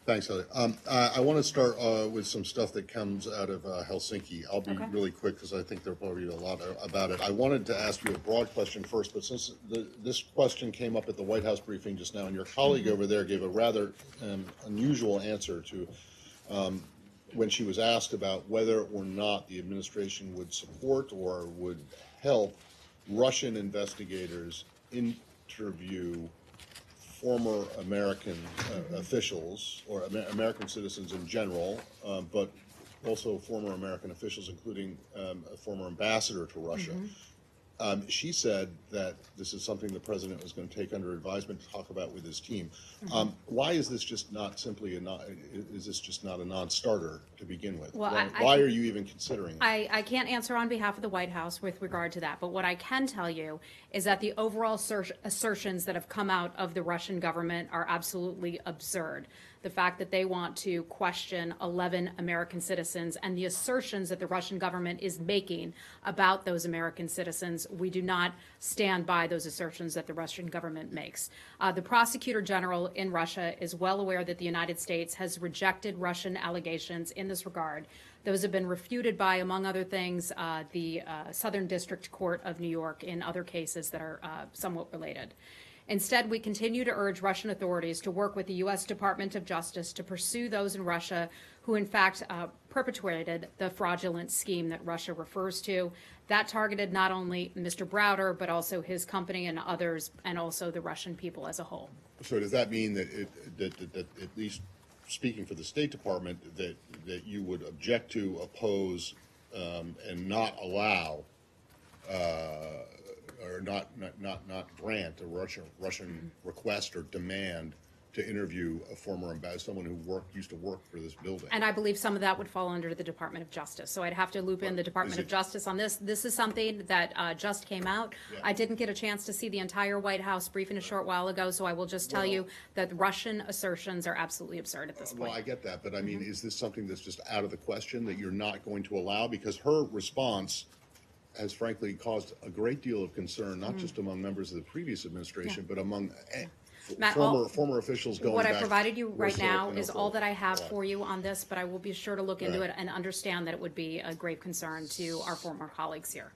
Thanks, Heather. I want to start with some stuff that comes out of Helsinki. I'll be really quick because I think there'll probably be a lot about it. I wanted to ask you a broad question first, but since this question came up at the White House briefing just now, and your colleague over there gave a rather unusual answer to when she was asked about whether or not the administration would support or would help Russian investigators interview former American officials or American citizens in general, but also former American officials, including a former ambassador to Russia. She said that this is something the president was going to take under advisement to talk about with his team. Why is this just not simply is this just not a non-starter to begin with? Well, why are you even considering it? I can't answer on behalf of the White House with regard to that, but what I can tell you is that the overall assertions that have come out of the Russian government are absolutely absurd. The fact that they want to question 11 American citizens and the assertions that the Russian government is making about those American citizens, we do not stand by those assertions that the Russian government makes. The prosecutor general in Russia is well aware that the United States has rejected Russian allegations in this regard. Those have been refuted by, among other things, the Southern District Court of New York in other cases that are somewhat related. Instead, we continue to urge Russian authorities to work with the U.S. Department of Justice to pursue those in Russia who, in fact, perpetrated the fraudulent scheme that Russia refers to. That targeted not only Mr. Browder, but also his company and others, and also the Russian people as a whole. So does that mean that, that at least speaking for the State Department, that you would object to, oppose, and not allow or not grant a Russian request or demand to interview a former ambassador, someone who used to work for this building? And I believe some of that would fall under the Department of Justice. So I'd have to loop in the Department of Justice on this. This is something that just came out. Yeah. I didn't get a chance to see the entire White House briefing a short while ago, so I will just tell you that Russian assertions are absolutely absurd at this point. Well, I get that, but I mean, is this something that's just out of the question that you're not going to allow? Because her response has frankly caused a great deal of concern, not just among members of the previous administration, but among Matt, former officials going what back. I provided you right now is all that I have Right. for you on this, but I will be sure to look into Right. it and understand that it would be a grave concern to our former colleagues here.